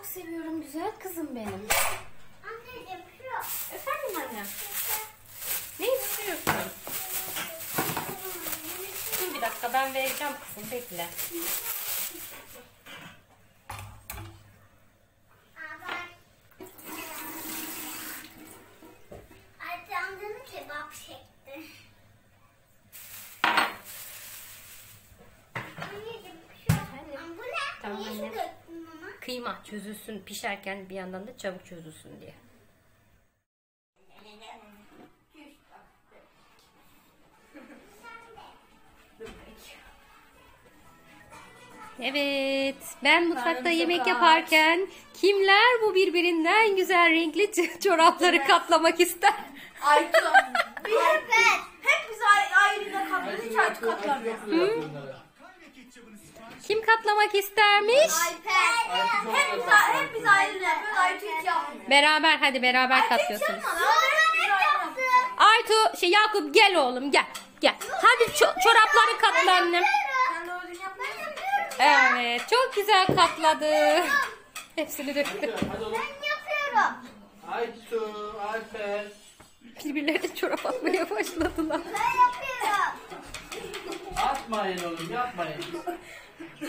çok seviyorum güzel kızım benim. Anneciğim şu. Efendim annem? Ne istiyorsun? Dur bir dakika ben vereceğim kızım bekle. Amcanın kebap çekti. Anneciğim şu. Bu ne? Tamam Niye şu annem. döktün mama? Kıyma çözülsün pişerken bir yandan da çabuk çözülsün diye. Evet, ben mutfakta yemek yaparken kimler bu birbirinden güzel renkli çorapları katlamak ister? Aytu. Hep biz ayrıyla katlıyoruz. Hiç Aytu katlamıyor. Kim katlamak istermiş? Alper. Hep biz ayrıyla yapıyoruz. Aytu hiç yapmıyor. Beraber hadi beraber katlıyorsunuz. Aytu, Yakup gel oğlum gel. Gel. Hadi çorapları katla annem. Evet, çok güzel katladı. Hepsini döktü. Ben yapıyorum. Aytu, Alper. Birbirlerine çorap atmaya başladılar. Ben yapıyorum. Atmayın oğlum, yapmayın.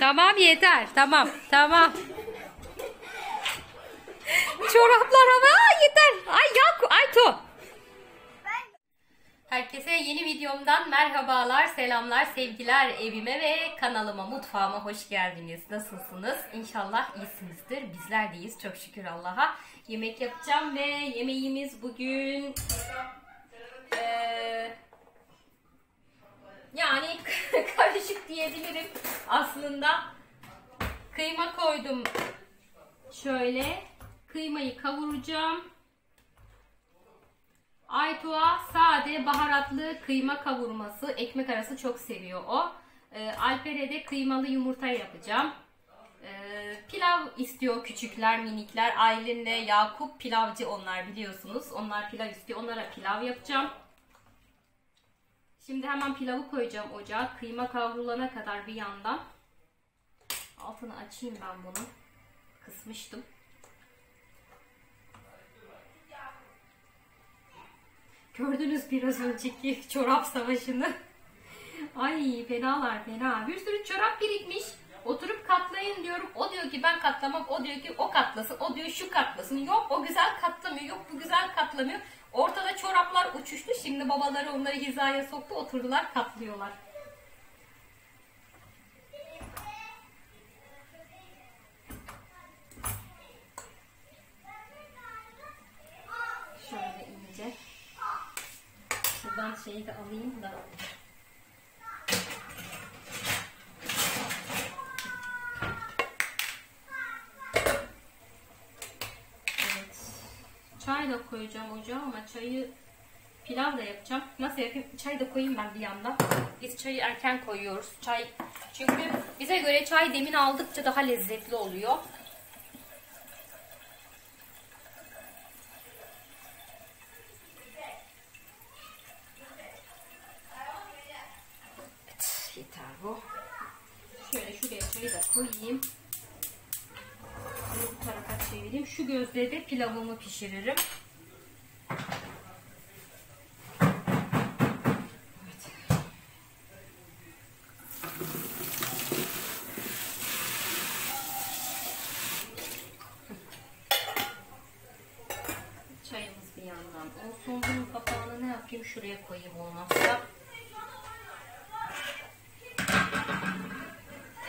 Tamam yeter. Tamam. Çoraplar ama yeter. Ay Yakup, Aytu. Herkese yeni videomdan merhabalar, selamlar, sevgiler evime ve kanalıma, mutfağıma hoş geldiniz. Nasılsınız? İnşallah iyisinizdir. Bizler de iyiyiz. Çok şükür Allah'a. Yemek yapacağım ve yemeğimiz bugün yani karışık diyebilirim. Aslında kıyma koydum. Şöyle kıymayı kavuracağım. Aytuğa sade baharatlı kıyma kavurması, ekmek arası çok seviyor o. Alper'e de kıymalı yumurta yapacağım. Pilav istiyor küçükler, minikler. Aylin'le Yakup pilavcı onlar biliyorsunuz. Onlar pilav istiyor. Onlara pilav yapacağım. Şimdi hemen pilavı koyacağım ocağa. Kıyma kavrulana kadar bir yandan. Altını açayım ben bunu. Kısmıştım. Gördünüz biraz önceki çorap savaşını. Ay fenalar fena. Bir sürü çorap birikmiş. Oturup katlayın diyorum. O diyor ki ben katlamam. O diyor ki o katlasın. O diyor şu katlasın. Yok o güzel katlamıyor. Yok bu güzel katlamıyor. Ortada çoraplar uçuştu. Şimdi babaları onları hizaya soktu. Oturdular katlıyorlar. Şöyle ince. Şuradan şeyi de alayım da. Evet. Çay da koyacağım ocağa ama çayı pilav da yapacağım. Nasıl yapayım? Çay da koyayım ben bir yandan. Biz çayı erken koyuyoruz. Çay çünkü bize göre çay demin aldıkça daha lezzetli oluyor. Yeter bu. Şöyle şuraya çayı da koyayım. Bunu bu tarafa çevireyim. Şu gözle de pilavımı pişiririm. Evet. Çayımız bir yandan olsun. Bunun kapağını ne yapayım? Şuraya koyayım olmazsa.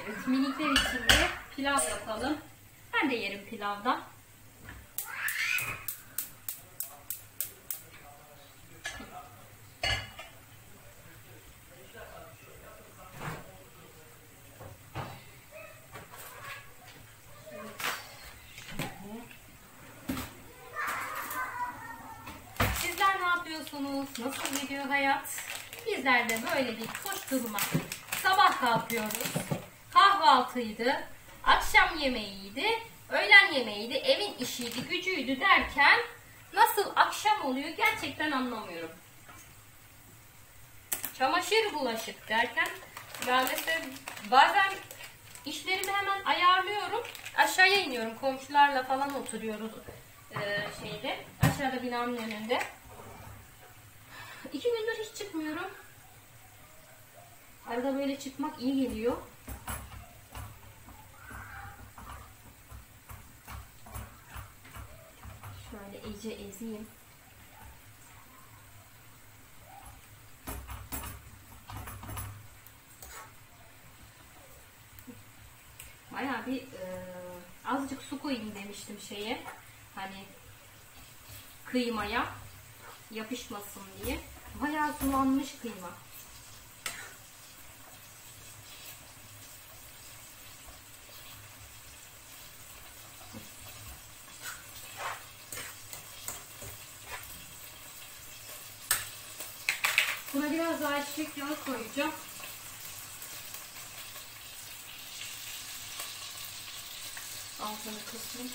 Evet, minikler için de pilav yapalım. Ben de yerim pilavdan. Sizler ne yapıyorsunuz? Nasıl gidiyor hayat? Bizler de böyle bir koşturma. Sabah kalkıyoruz. Kahvaltıydı. Akşam yemeğiydi. Öğlen yemeğiydi. Evin işiydi, gücüydü derken nasıl akşam oluyor gerçekten anlamıyorum. Çamaşır bulaşık derken ben mesela bazen İşlerimi hemen ayarlıyorum. Aşağıya iniyorum. Komşularla falan oturuyoruz şeyde. Aşağıda binanın önünde. 2 gündür hiç çıkmıyorum. Arada böyle çıkmak iyi geliyor. Şöyle iyice ezeyim. Bayağı bir azıcık su koyayım demiştim şeye. Hani kıymaya yapışmasın diye. Bayağı sulanmış kıyma. Buna biraz daha ayçiçek yağı koyacağım. Altını kısayım.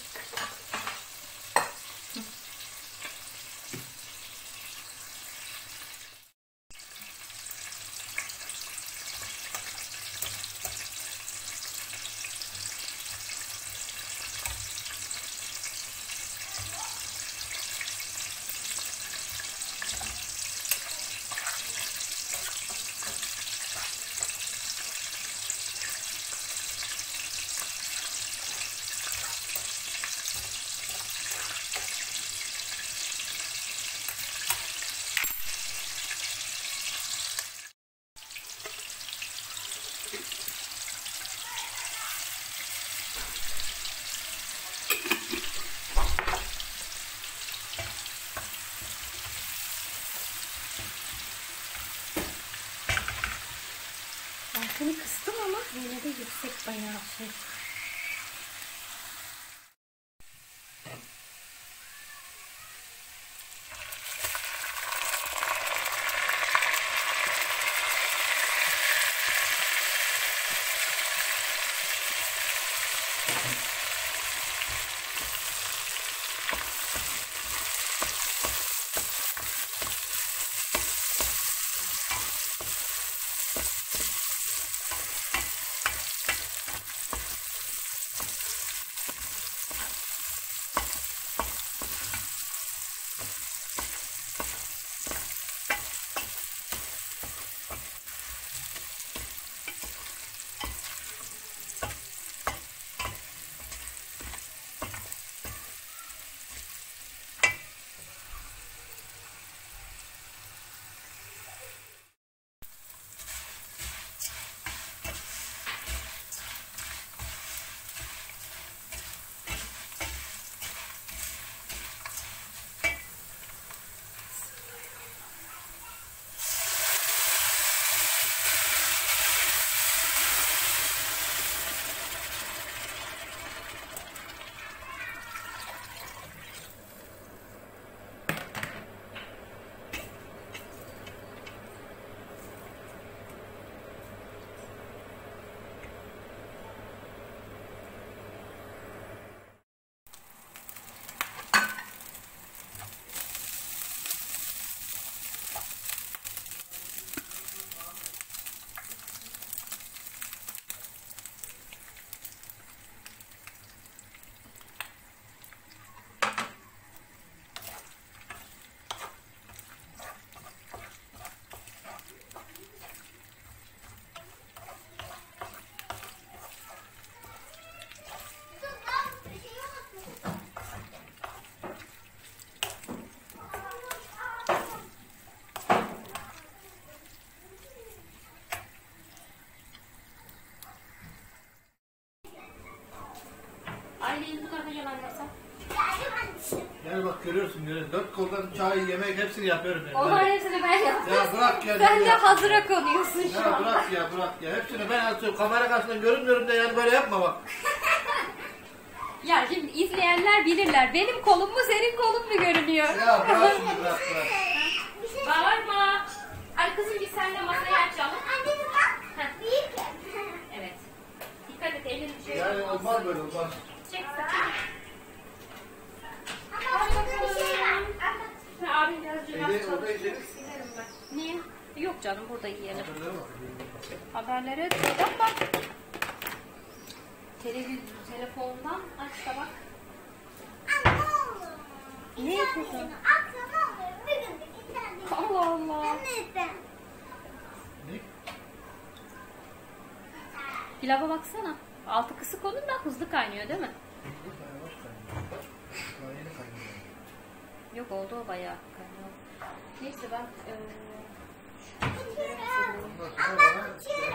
Altını kıstım ama yine de yüksek bayağı şey. Aileyi bu tarafa gel anlasam. Gel bak görüyorsun görüyorsun. 4 koldan çay, yemek hepsini yapıyorum ben. Onların hepsini ben yaptım. Ya bırak ya. Sen de hazıra konuyorsun şu Ya an. bırak ya bırak ya. Hepsini ben atıyorum. Kamera karşısında görünmüyorum da yani böyle yapma bak. Ya şimdi izleyenler bilirler. Benim kolum mu senin kolun mu görünüyor? Ya bırak şimdi bırak bırak. Bağırma. Ay kızım biz seninle masayı açalım. Evet. Dikkat et elini bir şey Yani olmaz böyle olmaz. Çek sen. Abim birazcık Evde orada izledik. silerim ben. Niye? Yok canım burada yiyelim. Hatırlıyor musun? Haberlere bak bak. telefondan aç da bak. Anne ne olur. Ne yapıyorsun? Aklı ne olur. Bir gün bir tane. Allah Allah. Neden? Ne? Pilava baksana. Altı kısık olur da hızlı kaynıyor değil mi? Yavaş kaynıyor. Daha yeni kaynıyor. Yok oldu o bayağı kaynıyor. Neyse ben Ama uçuyorum.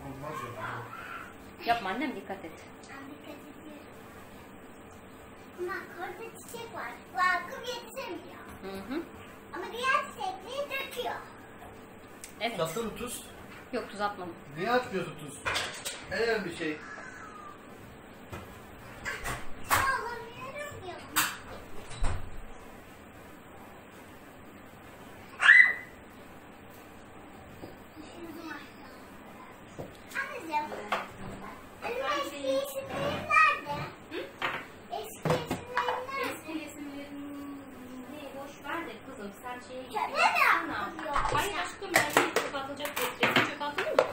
Olmaz ya. yapma annem, dikkat et. Ben dikkat ediyorum. Bak orada çiçek var. Vakıf getirmiyor. Hı hı. Ama diğer çiçekleri döküyor. Evet. Tatlı mı tuz? Yok, tuz atmadım. Niye atmıyorsun tuz? Eğer bir şey. Ağlamıyorum ya. Düşürdüm aşağı. Anneciğim. Benim eski isimlerim nerede? Eski isimlerim nerede? Eski resimlerini boş ver de kızım, sen şeye git. Çöpe mi Baksana. atılıyor? Hayır aşkım, ben de çöp atılacak resim çöp atılır mı?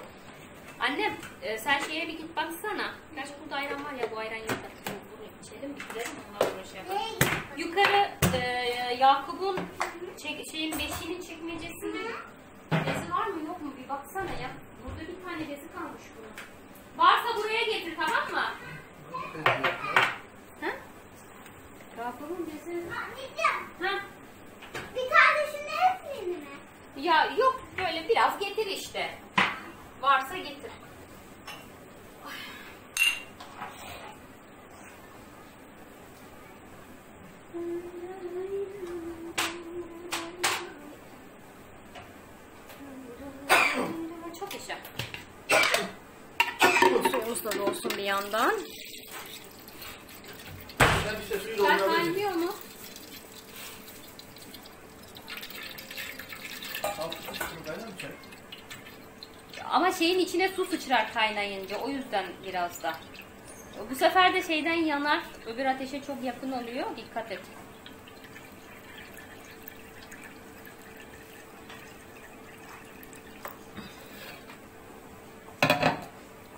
Annem sen şeye bir git baksana. Gerçi burada ayran var ya, bu ayran yok. Bunu içelim, bitirelim, ondan sonra şey yapalım. Nereye gidiyorsun? Yukarı Yakup'un şeyin beşiğinin çekmecesinde bezi var mı yok mu bir baksana ya. Burada bir tane bezi kalmış bunun. Varsa buraya getir, tamam mı? Ha? Yakup'un bezi. Anneciğim. Ha? Bir tanesini hepsini mi? Ya yok, böyle biraz getir işte. Varsa getir. Çok yaşa. Suyumuz da dolsun bir yandan. Ben işte suyu Çay doldurabilirim. kaynıyor mu? Altı kısmını kaynar mı çay? Ama şeyin içine su sıçrar kaynayınca, o yüzden biraz da. Bu sefer de şeyden yanar, öbür ateşe çok yakın oluyor, dikkat et.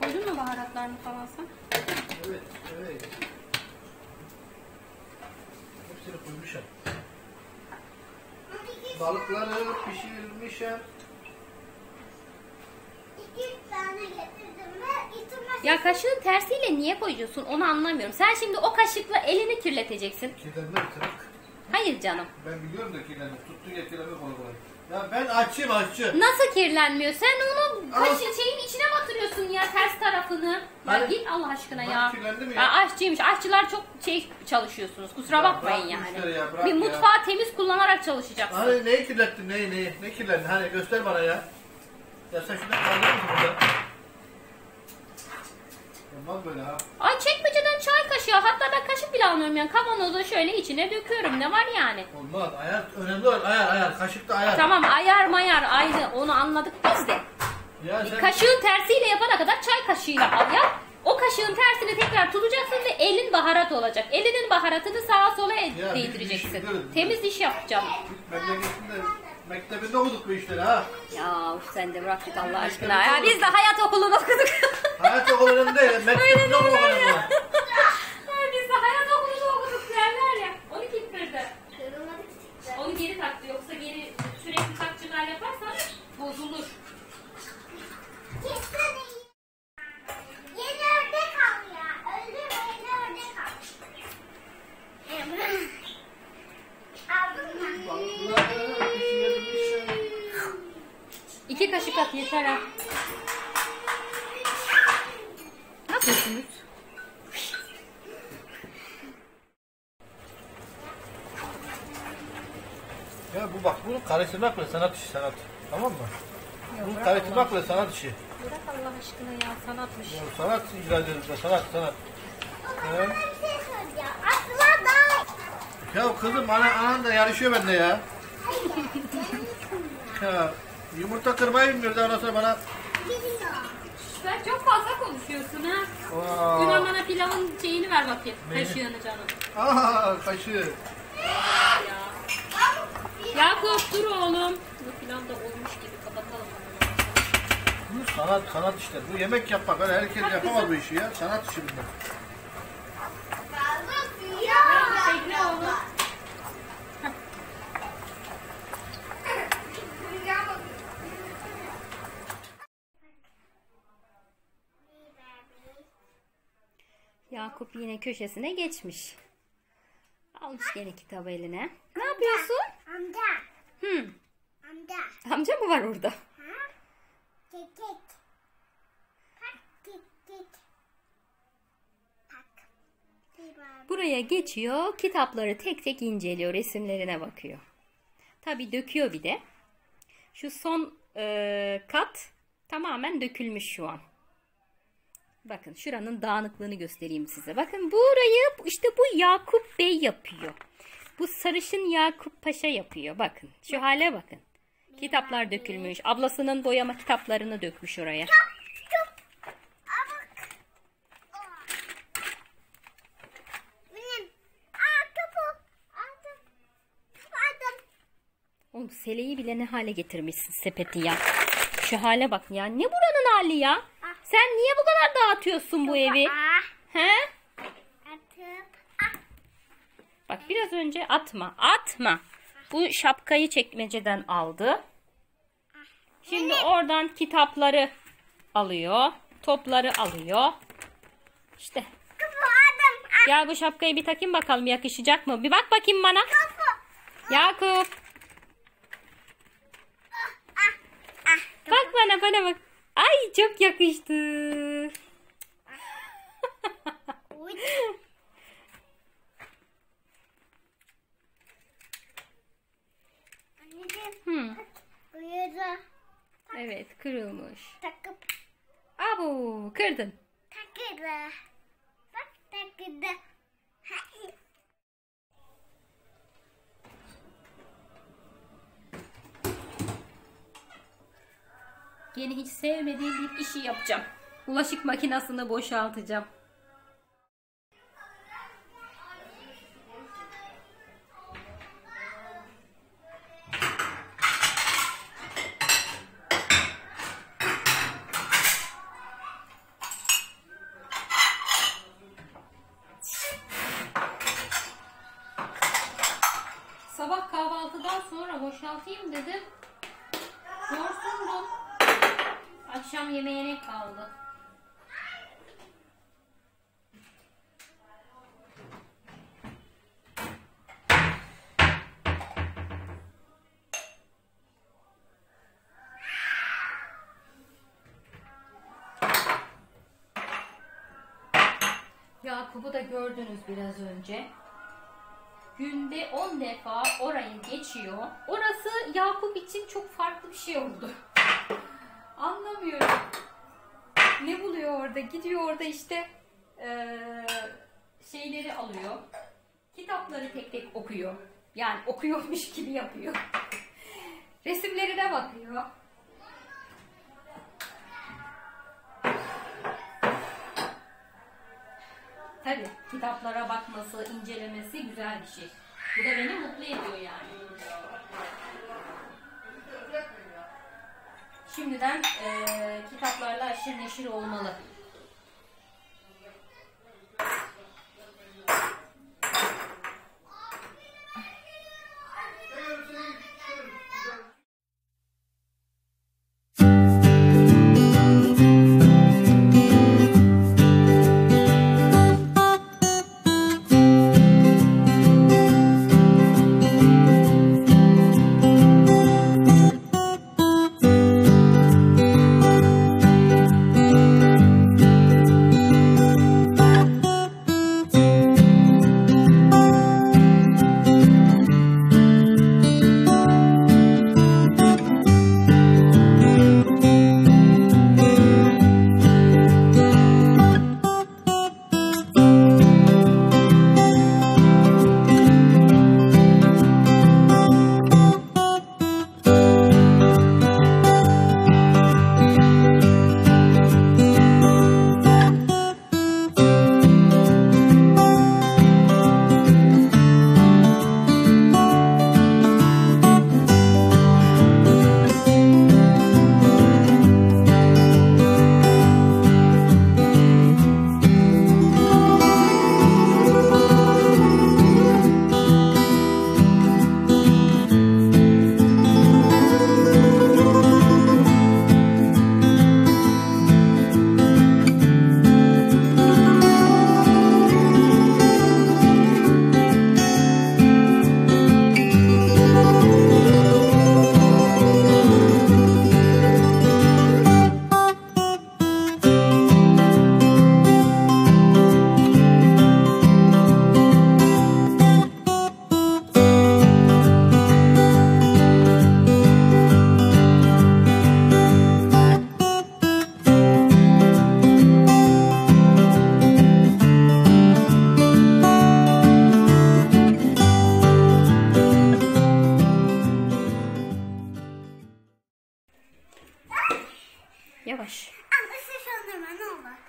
Koydun mu baharatlarını falan sen? Evet, evet. Hepsini koymuşum. Balıkları pişirilmişim. 2 tane getirdim ve itirme. Ya kaşığın tersiyle niye koyuyorsun, onu anlamıyorum. Sen şimdi o kaşıkla elini kirleteceksin. Kirlenme bitirik. Hayır canım. Ben biliyorum da kirlenme. Tuttuğu yer kirlenme kolay kolay. Ya ben açayım açı. Nasıl kirlenmiyor? Sen onu Al. şeyin içine batırıyorsun ya, ters tarafını. Ya Hani- git Allah aşkına Bak ya. kirlendi mi ya? Ya aşçıymış. Aşçılar çok çalışıyorsunuz. Kusura Ya bakmayın bırak bu yani. işleri ya, bırak Bir ya. mutfağı temiz kullanarak çalışacaksın. Hani neyi kirlettin neyi? Ne kirlendi? Hani göster bana ya. Ya sen şunu kaldırır mısın burada? Olmaz böyle ha. Ay çekmeceden çay kaşığı. Hatta ben kaşık bile almıyorum yani. Kavanozu şöyle içine döküyorum. Ne var yani? Olmaz. Ayar önemli olan ayar. Kaşıkta ayar. Tamam, ayar mayar aynı, onu anladık biz de. Ya sen Kaşığın tersiyle yapana kadar çay kaşığıyla al yap. O kaşığın tersini tekrar tutacaksın ve elin baharat olacak. Elinin baharatını sağa sola biz değdireceksin. iş biliyoruz. Temiz iş yapacaksın. memleketinde mektebinde okuduk bu işleri ha. Ya sen de bırak git Allah aşkına. Ya biz de hayat okulunu okuduk. Hayat okulunun değil, mektebinde okuduk. Ya biz de hayat okulunu okuduk derler ya. Onu kim kırdı? Kırılmadı küçükler. Onu geri taktı, yoksa geri sürekli takçılar yaparsan bozulur. Kesin iyi. Yeni ördek al ya. Öldürme yeni ördek al. Aldın mı? Balıkları pişirilmişim. 2 kaşık at yeter ha. Ne yapıyorsunuz? Ya bu bak bunu karıştırmakla sanat işi sanat. Tamam mı? Bunu karıştırmakla sanat işi. Bırak Allah aşkına ya, sanatmış. Ya sanat icracılığı da sanat. Evet. Bir şey söyleyeceğim. Aslında daha Ya kızım anan da yarışıyor bende ya. Ya yumurta kırmayı bilmiyor da ondan sonra bana. Sen çok fazla konuşuyorsun ha. Güven bana pilavın şeyini ver bakayım. Neyini? Kaşığını canım. Aa kaşığı. Ya. Yakup dur oğlum. Bu pilav da olmuş gibi, kapatalım onu. Bu sanat işte. Bu yemek yapmak. Hani herkes yapamaz bu işi ya. Sanat işi bunlar. Bekle oğlum. Yakup yine köşesine geçmiş. Almış gene kitabı eline. Ne yapıyorsun? Amca. Amca. Amca mı var orada? Ha? Kekik. Bak kekik. Bak. Bir bak. Buraya geçiyor. Kitapları tek tek inceliyor. Resimlerine bakıyor. Tabii döküyor bir de. Şu son kat tamamen dökülmüş şu an. Bakın şuranın dağınıklığını göstereyim size. Bakın burayı işte bu Yakup Bey yapıyor. Bu sarışın Yakup Paşa yapıyor. Bakın şu hale bakın. Kitaplar dökülmüş. Ablasının boyama kitaplarını dökmüş oraya. Benim. Aa topu. Aldım. Aldım. Oğlum seleyi bile ne hale getirmişsin sepeti ya. Şu hale bak ya. Ne buranın hali ya? Sen niye bu kadar dağıtıyorsun bu evi? He? Atıp. Bak biraz önce atma. Atma. Bu şapkayı çekmeceden aldı. Şimdi oradan kitapları alıyor. Topları alıyor. İşte. Topu aldım. Gel bu şapkayı bir takayım bakalım yakışacak mı? Bir bak bakayım bana. Yakup. Bak bana bak. Ay çok yakıştı. Uy. Anneciğim. Uyudu. Evet kırılmış. Takıp. Abo kırdın. Takıdı. Bak takıdı. Hayır. Yeni hiç sevmediğim bir işi yapacağım. Bulaşık makinesini boşaltacağım. Sabah kahvaltıdan sonra boşaltayım dedim. Yorsundum. Akşam yemeğine kaldı. Yakup'u da gördünüz biraz önce. Günde 10 defa orayı geçiyor. Orası Yakup için çok farklı bir şey oldu. Anlamıyorum. Ne buluyor orada? Gidiyor orada işte şeyleri alıyor. Kitapları tek tek okuyor. Yani okuyormuş gibi yapıyor. Resimlerine bakıyor. Tabii kitaplara bakması, incelemesi güzel bir şey. Bu da beni mutlu ediyor yani. Şimdiden kitaplarla aşırı neşir olmalı.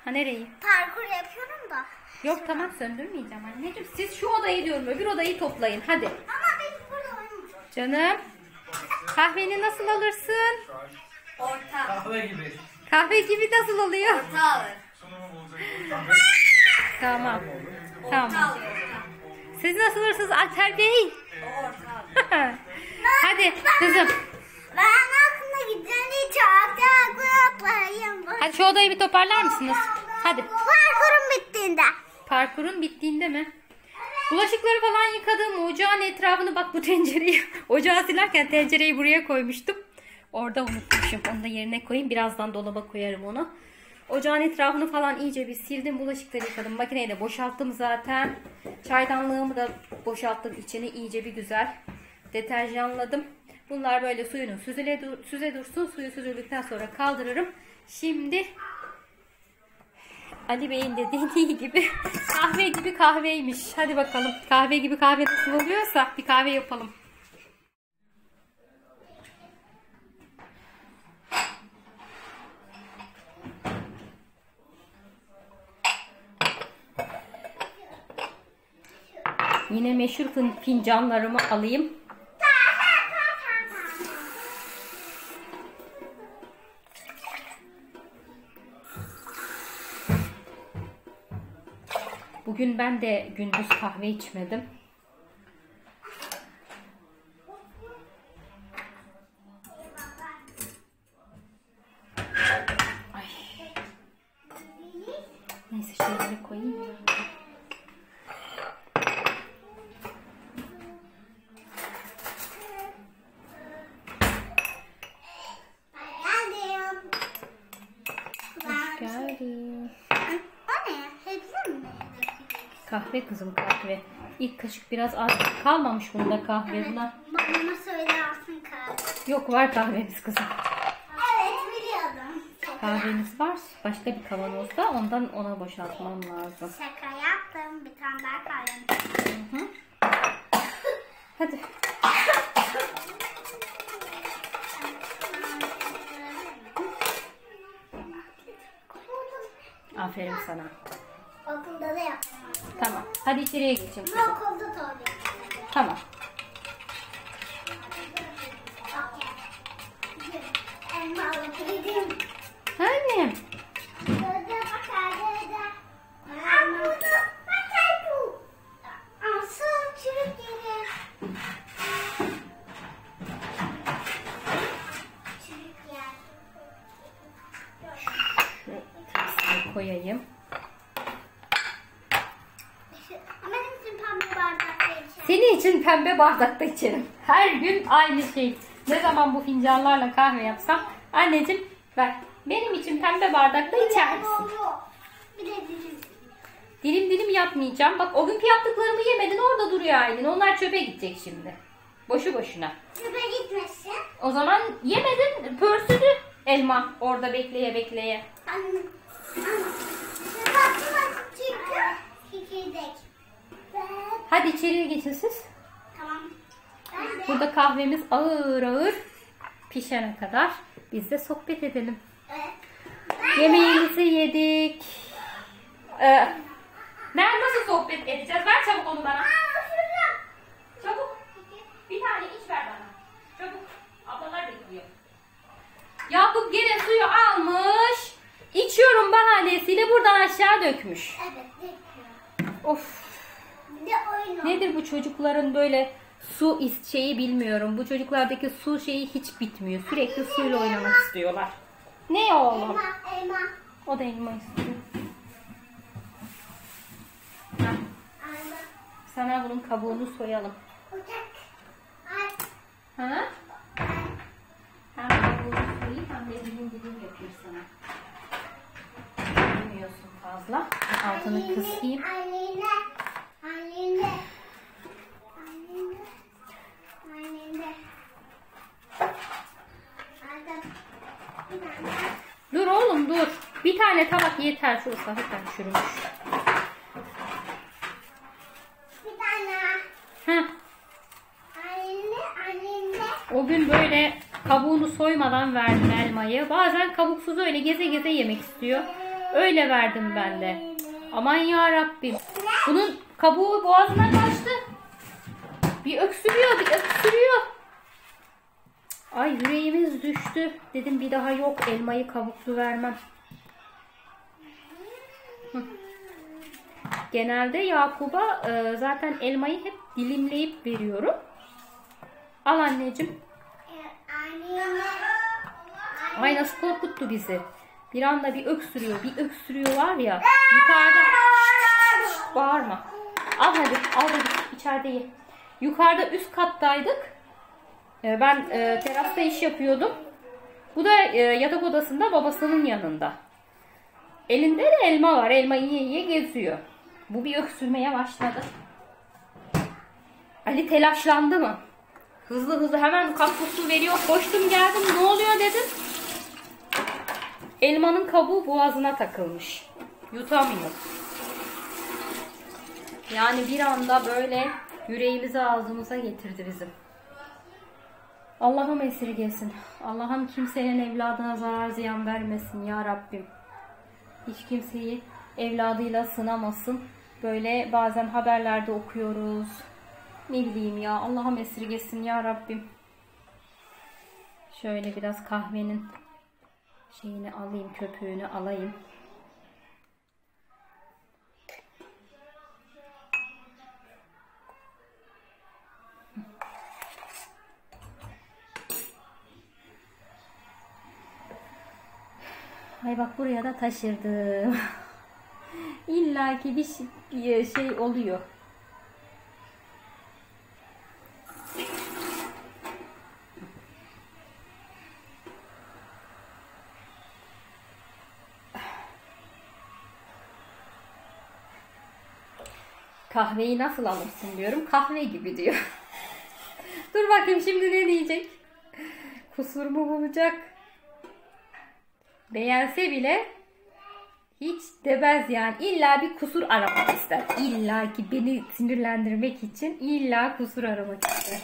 Ha, nereyi? Parkur yapıyorum da. Yok tamam, söndürmeyeceğim anneciğim. Siz şu odayı diyorum, öbür odayı toplayın hadi. Ama biz burada oynayacağız. Canım, kahveni nasıl alırsın? Orta. Kahve gibi. Kahve gibi nasıl oluyor? Orta alır. Tamam. Tamam. Siz nasıl alırsınız Alper Bey? Orta alır. Hadi kızım. Ben aklımda gideceğini çok korkmayayım. Hadi şu odayı bir toparlar mısınız? Hadi. Parkurum bittiğinde. Parkurun bittiğinde mi? Bulaşıkları falan yıkadım. Ocağın etrafını, bak bu tencereyi, ocağı silerken tencereyi buraya koymuştum. Orada unutmuşum. Onu da yerine koyayım. Birazdan dolaba koyarım onu. Ocağın etrafını falan iyice bir sildim. Bulaşıkları yıkadım. Makineyi de boşalttım zaten. Çaydanlığımı da boşalttım. İçini iyice bir güzel deterjanladım. Bunlar böyle suyunu süze dursun. Suyu süzüldükten sonra kaldırırım. Şimdi Ali Bey'in de dediği gibi kahve gibi kahveymiş. Hadi bakalım. Kahve gibi kahve nasıl oluyorsa bir kahve yapalım. Yine meşhur fincanlarımı alayım. Bugün ben de gündüz kahve içmedim. Ay. Neyse şöyle koyayım. Geldim. Hoş geldin. O ne? Hepsi mi? Kahve kızım, kahve. İlk kaşık biraz az kalmamış bunda kahve. Buna. Babama söylersin kahve. Yok, var kahvemiz kızım. Evet biliyordum. Kahvemiz var. Başka bir kavanozda, ondan ona boşaltmam lazım. Şaka yaptım. Bir tane daha kahvem. Hı. Hadi. Aferin sana. Okulda da yaptım. Tamam. Hadi içeriye geçin Bu kızım. okulda da oluyor. Tamam. Elmalı pirinç. Annem. Dede bakar dede. Burada bakar bu. Asıl çürük gelir. Çürük yer. Tepsiye koyayım. Benim için pembe bardakta içelim. Senin için pembe bardakta içerim. Her gün aynı şey. Ne zaman bu fincanlarla kahve yapsam, anneciğim ver. Benim için pembe bardakta içer misin? Bir de dilim. Dilim dilim yapmayacağım. Bak, o günkü yaptıklarımı yemedin, orada duruyor Aylin. Onlar çöpe gidecek şimdi. Boşu boşuna. Çöpe gitmesin. O zaman yemedin, pörsüdü elma orada bekleye bekleye. Anne. Kapatma çünkü çekirdek. Hadi içeriye geçin siz. Tamam. Ben de. Burada kahvemiz ağır ağır pişene kadar biz de sohbet edelim. Evet. Yemeğimizi yedik. Nasıl sohbet edeceğiz? Ver çabuk onu bana. Çabuk. Bir tane iç ver bana. Çabuk. Ablalar bekliyor. Yakup gene suyu almış. İçiyorum bahanesiyle buradan aşağı dökmüş. Evet. Bekliyorum. Of. Bir de oyun oynuyor. Nedir bu çocukların böyle su şeyi bilmiyorum. Bu çocuklardaki su şeyi hiç bitmiyor. Sürekli suyla oynamak istiyorlar. Ne oğlum? Elma, elma. O da elma istiyor. Heh, Elma. sana bunun kabuğunu soyalım. Uçak. Ay. Ha? Hem kabuğunu soyayım hem de dilim dilim yapayım sana. Bilmiyorsun fazla. Altını kısayım. Anne. Anne. Anne. Anne. Aldım. Bir tane. Dur oğlum dur. Bir tane tabak yeter. Şurası hafiften çürümüş. Bir tane. Heh. Anne. O gün böyle kabuğunu soymadan verdim elmayı. Bazen kabuksuz öyle geze geze yemek istiyor. Öyle verdim ben de. Aman ya Rabbim. Bunun kabuğu boğazına kaçtı. Bir öksürüyor, bir öksürüyor. Ay yüreğimiz düştü. Dedim bir daha yok, elmayı kabuklu vermem. Genelde Yakup'a zaten elmayı hep dilimleyip veriyorum. Al anneciğim. Ay nasıl korkuttu bizi. Bir anda bir öksürüyor, bir öksürüyor var ya. Yukarıda. Şşş, bağırma. Al hadi, al hadi. İçeride ye. Yukarıda üst kattaydık. Ben terasta iş yapıyordum. Bu da yatak odasında babasının yanında. Elinde de elma var. Elma yiye yiye geziyor. Bu bir öksürmeye başladı. Ali telaşlandı mı? Hızlı hızlı hemen kaktüsü veriyor. Koştum geldim. Ne oluyor dedim. Elmanın kabuğu boğazına takılmış. Yutamıyor. Yani bir anda böyle yüreğimizi ağzımıza getirdi bizim. Allah'ım esirgesin. Allah'ım kimsenin evladına zarar ziyan vermesin ya Rabbim. Hiç kimseyi evladıyla sınamasın. Böyle bazen haberlerde okuyoruz. Ne bileyim ya. Allah'ım esirgesin ya Rabbim. Şöyle biraz kahvenin şeyini alayım, köpüğünü alayım. Ay bak buraya da taşırdım. İlla ki bir şey oluyor. Kahveyi nasıl alırsın diyorum. Kahve gibi diyor. Dur bakayım şimdi ne diyecek. Kusur mu bulacak? Beğense bile hiç demez yani. İlla bir kusur aramak ister. İlla ki beni sinirlendirmek için illa kusur aramak ister.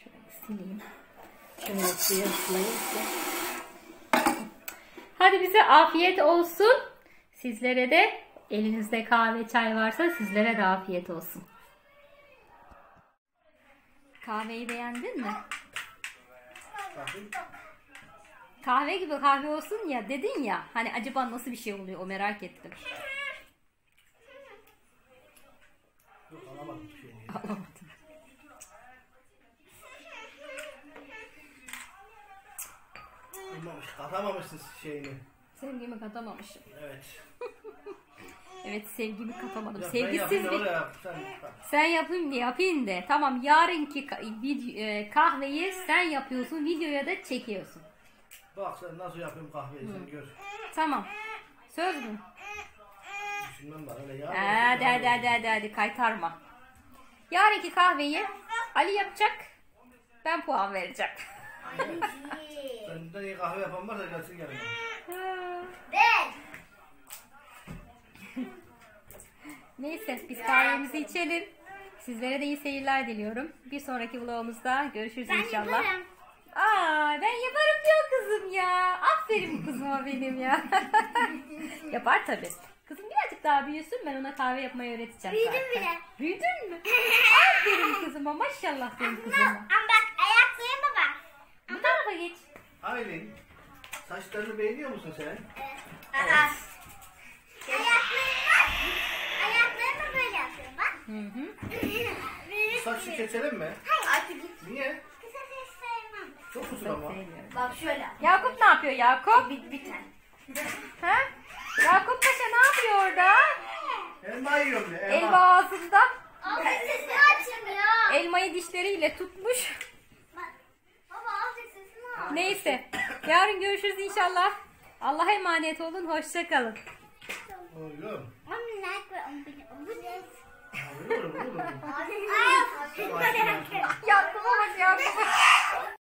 Şöyle sileyim. Şöyle suya sileyim. Hadi bize afiyet olsun. Sizlere de elinizde kahve çay varsa sizlere de afiyet olsun. Kahveyi beğendin mi? Kahve gibi kahve olsun ya dedin ya. Hani acaba nasıl bir şey oluyor o merak ettim. Yok alamadım bir şey. Alamadım. Katamamışsın şeyini. Sevgimi katamamışım. Evet. Evet sevgimi katamadım. Ya Sevgisiz ben bir... yap, Sen yapayım diye yapayım de. Tamam yarınki kahveyi sen yapıyorsun. Videoya da çekiyorsun. Bak sen nasıl yapayım kahveyi sen gör. Tamam. Söz mü? Düşünmem ben öyle ya. Hadi kaytarma. Yarınki kahveyi Ali yapacak. Ben puan vereceğim. Senden iyi kahve yapan varsa gelsin gelin. Ben. Neyse biz kahvemizi içelim. Sizlere de iyi seyirler diliyorum. Bir sonraki vlogumuzda görüşürüz inşallah. Yaparım. Aa ben yaparım diyor kızım ya. Aferin kızıma benim ya. Yapar tabii. Kızım birazcık daha büyüsün ben ona kahve yapmayı öğreteceğim. Büyüdüm zaten. bile. Büyüdün mü? Aferin kızıma maşallah benim kızıma. Ama bak ayaklarıma bak. Bu tarafa geç. Aylin, saçlarını beğeniyor musun sen? Evet. Ayaklarımı böyle yapıyorum bak. Bu saçı keselim mi? Hayır. Niye? Kısa ses sevmem. Çok uzun ama. Sevmiyorum. Bak şöyle. Yakup ne yapıyor Yakup? Bir tane. Ha? Yakup Paşa ne yapıyor orada? Elma yiyorum ya. Elma ağzında. Abi sesini açmıyor. Elmayı dişleriyle tutmuş. Baba abi sesini aç. Neyse. Yarın görüşürüz inşallah. Allah'a emanet olun. Hoşça kalın. Oğlum. Anne like ve bu ses. Vururum. Ay. Şu açma. Yakup'a bak Yakup'a.